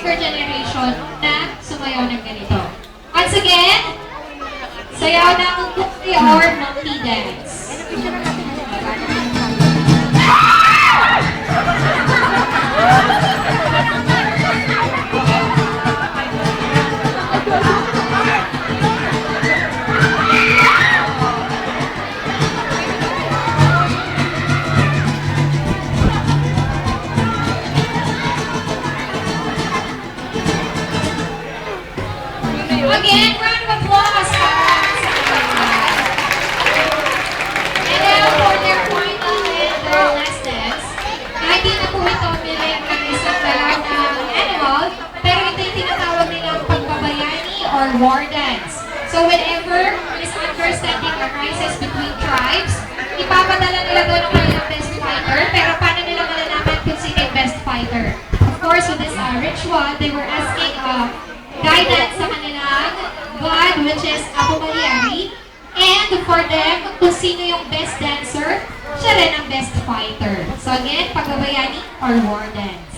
younger generation na sumayaw ng ganito. Once again, sayaw ng Kuki or Monkey Dance. Again, round of applause para sa And now for their final and their last dance. Kahit di na po ito bilang ng isang galaw na animal, pero ito yung tinatawag nilang pagbabayani or war dance. So whenever misunderstanding arises between tribes, ipapadala nila doon ang kanilang best fighter, pero paano nila malalaman kung sino yung best fighter? Of course, with this ritual, they were asking guidance sa kanilang God, which is Apo Maliari, and for them, kung sino yung best dancer, siya rin ang best fighter. So again, pagbabayani or war dance.